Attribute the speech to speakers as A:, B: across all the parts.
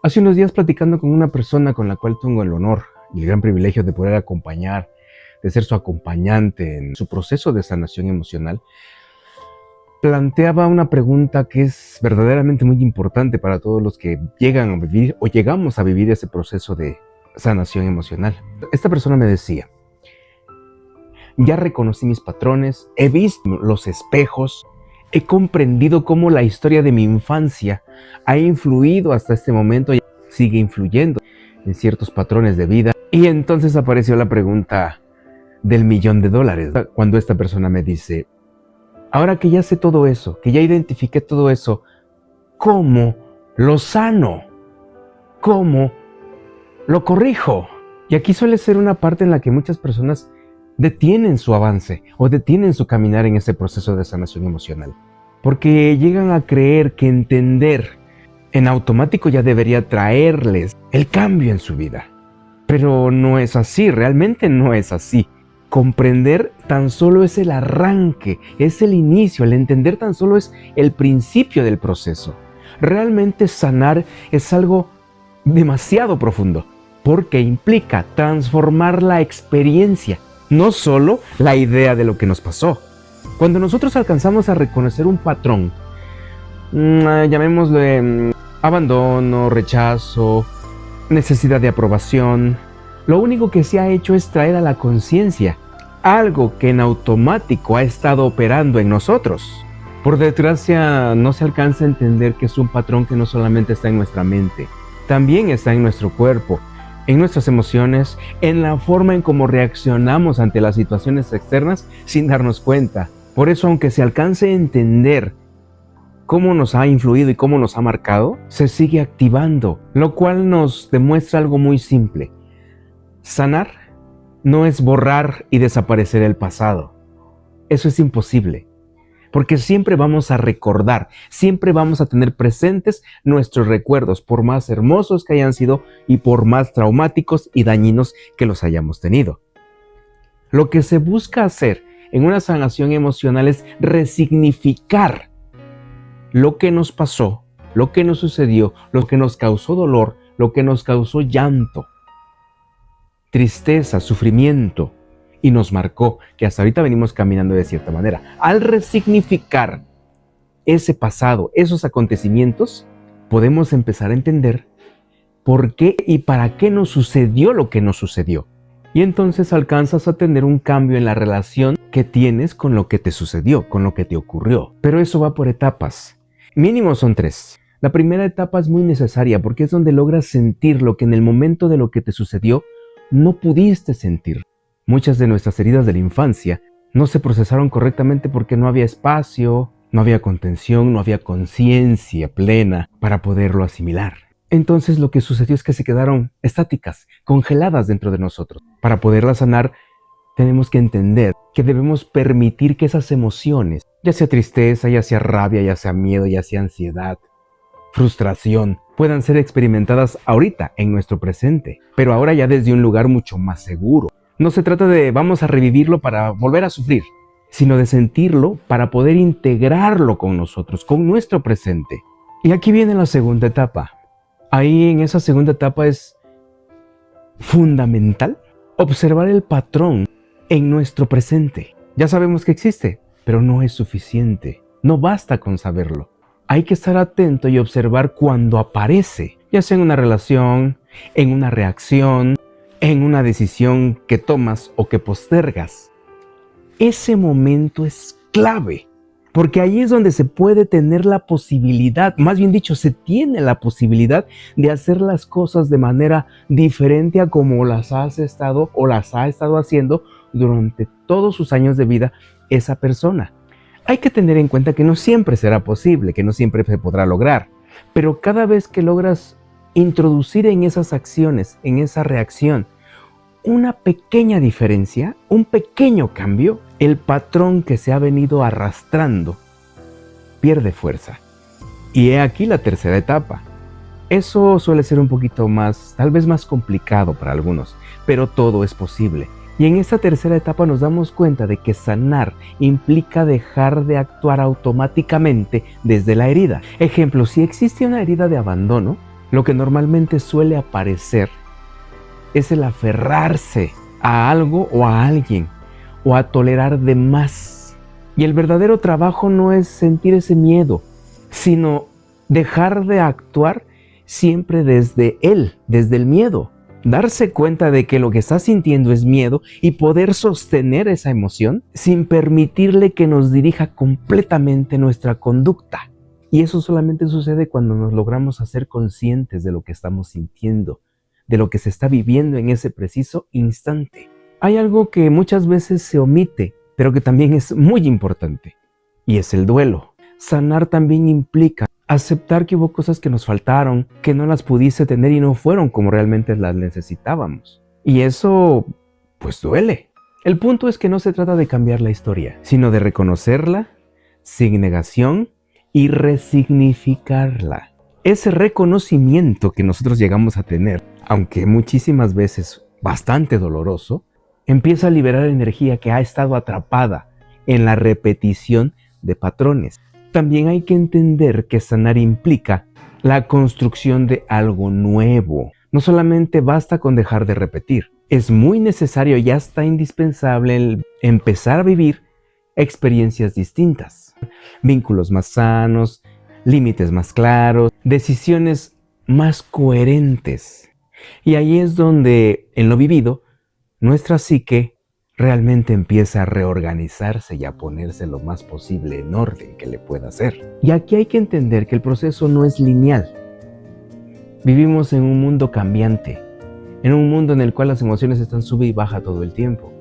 A: Hace unos días platicando con una persona con la cual tengo el honor y el gran privilegio de poder acompañar, de ser su acompañante en su proceso de sanación emocional, planteaba una pregunta que es verdaderamente muy importante para todos los que llegan a vivir o llegamos a vivir ese proceso de sanación emocional. Esta persona me decía: ya reconocí mis patrones, he visto los espejos, he comprendido cómo la historia de mi infancia ha influido hasta este momento y sigue influyendo en ciertos patrones de vida. Y entonces apareció la pregunta del $1.000.000, cuando esta persona me dice: ahora que ya sé todo eso, que ya identifiqué todo eso, ¿cómo lo sano? ¿Cómo lo corrijo? Y aquí suele ser una parte en la que muchas personas detienen su avance o detienen su caminar en ese proceso de sanación emocional, porque llegan a creer que entender en automático ya debería traerles el cambio en su vida. Pero no es así, realmente no es así. Comprender tan solo es el arranque, es el inicio, el entender tan solo es el principio del proceso. Realmente sanar es algo demasiado profundo, porque implica transformar la experiencia, no solo la idea de lo que nos pasó. Cuando nosotros alcanzamos a reconocer un patrón, llamémosle abandono, rechazo, necesidad de aprobación, lo único que se ha hecho es traer a la conciencia algo que en automático ha estado operando en nosotros. Por desgracia, no se alcanza a entender que es un patrón que no solamente está en nuestra mente, también está en nuestro cuerpo, en nuestras emociones, en la forma en cómo reaccionamos ante las situaciones externas sin darnos cuenta. Por eso, aunque se alcance a entender cómo nos ha influido y cómo nos ha marcado, se sigue activando, lo cual nos demuestra algo muy simple. Sanar no es borrar y desaparecer el pasado. Eso es imposible, porque siempre vamos a recordar, siempre vamos a tener presentes nuestros recuerdos, por más hermosos que hayan sido y por más traumáticos y dañinos que los hayamos tenido. Lo que se busca hacer en una sanación emocional es resignificar lo que nos pasó, lo que nos sucedió, lo que nos causó dolor, lo que nos causó llanto, tristeza, sufrimiento, y nos marcó, que hasta ahorita venimos caminando de cierta manera. Al resignificar ese pasado, esos acontecimientos, podemos empezar a entender por qué y para qué nos sucedió lo que nos sucedió. Y entonces alcanzas a tener un cambio en la relación que tienes con lo que te sucedió, con lo que te ocurrió. Pero eso va por etapas. Mínimo son 3. La primera etapa es muy necesaria porque es donde logras sentir lo que en el momento de lo que te sucedió no pudiste sentir. Muchas de nuestras heridas de la infancia no se procesaron correctamente porque no había espacio, no había contención, no había conciencia plena para poderlo asimilar. Entonces lo que sucedió es que se quedaron estáticas, congeladas dentro de nosotros. Para poderlas sanar, tenemos que entender que debemos permitir que esas emociones, ya sea tristeza, ya sea rabia, ya sea miedo, ya sea ansiedad, frustración, puedan ser experimentadas ahorita, en nuestro presente, pero ahora ya desde un lugar mucho más seguro. No se trata de vamos a revivirlo para volver a sufrir, sino de sentirlo para poder integrarlo con nosotros, con nuestro presente. Y aquí viene la segunda etapa. Ahí en esa segunda etapa es fundamental observar el patrón en nuestro presente. Ya sabemos que existe, pero no es suficiente. No basta con saberlo. Hay que estar atento y observar cuando aparece, ya sea en una relación, en una reacción, en una decisión que tomas o que postergas. Ese momento es clave, porque ahí es donde se puede tener la posibilidad, más bien dicho, se tiene la posibilidad de hacer las cosas de manera diferente a como las has estado o las ha estado haciendo durante todos sus años de vida esa persona. Hay que tener en cuenta que no siempre será posible, que no siempre se podrá lograr, pero cada vez que logras introducir en esas acciones, en esa reacción, una pequeña diferencia, un pequeño cambio, el patrón que se ha venido arrastrando pierde fuerza. Y he aquí la tercera etapa. Eso suele ser un poquito más, tal vez más complicado para algunos, pero todo es posible. Y en esta tercera etapa nos damos cuenta de que sanar implica dejar de actuar automáticamente desde la herida. Ejemplo, si existe una herida de abandono, lo que normalmente suele aparecer es el aferrarse a algo o a alguien, o a tolerar de más. Y el verdadero trabajo no es sentir ese miedo, sino dejar de actuar siempre desde él, desde el miedo. Darse cuenta de que lo que está sintiendo es miedo y poder sostener esa emoción sin permitirle que nos dirija completamente nuestra conducta. Y eso solamente sucede cuando nos logramos hacer conscientes de lo que estamos sintiendo, de lo que se está viviendo en ese preciso instante. Hay algo que muchas veces se omite, pero que también es muy importante, y es el duelo. Sanar también implica aceptar que hubo cosas que nos faltaron, que no las pudiste tener y no fueron como realmente las necesitábamos. Y eso, pues duele. El punto es que no se trata de cambiar la historia, sino de reconocerla sin negación y resignificarla. Ese reconocimiento que nosotros llegamos a tener, aunque muchísimas veces bastante doloroso, empieza a liberar energía que ha estado atrapada en la repetición de patrones. También hay que entender que sanar implica la construcción de algo nuevo. No solamente basta con dejar de repetir, es muy necesario y hasta indispensable el empezar a vivir experiencias distintas, vínculos más sanos, límites más claros, decisiones más coherentes. Y ahí es donde, en lo vivido, nuestra psique realmente empieza a reorganizarse y a ponerse lo más posible en orden que le pueda hacer. Y aquí hay que entender que el proceso no es lineal. Vivimos en un mundo cambiante, en un mundo en el cual las emociones están sube y baja todo el tiempo.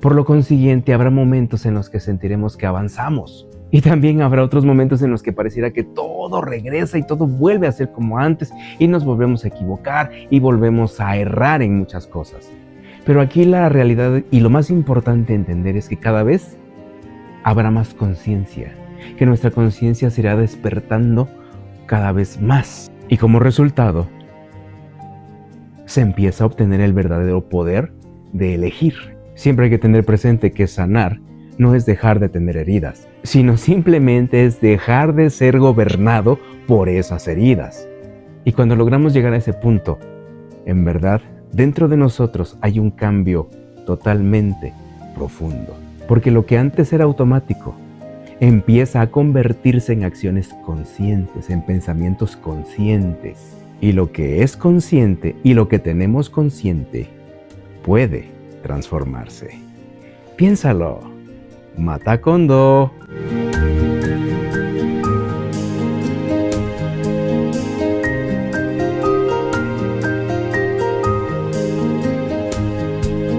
A: Por lo consiguiente, habrá momentos en los que sentiremos que avanzamos. Y también habrá otros momentos en los que pareciera que todo regresa y todo vuelve a ser como antes y nos volvemos a equivocar y volvemos a errar en muchas cosas. Pero aquí la realidad y lo más importante entender es que cada vez habrá más conciencia, que nuestra conciencia se irá despertando cada vez más. Y como resultado, se empieza a obtener el verdadero poder de elegir. Siempre hay que tener presente que sanar no es dejar de tener heridas, sino simplemente es dejar de ser gobernado por esas heridas. Y cuando logramos llegar a ese punto, en verdad, dentro de nosotros hay un cambio totalmente profundo. Porque lo que antes era automático empieza a convertirse en acciones conscientes, en pensamientos conscientes. Y lo que es consciente y lo que tenemos consciente puede transformarse. Piénsalo. Mata Kondo.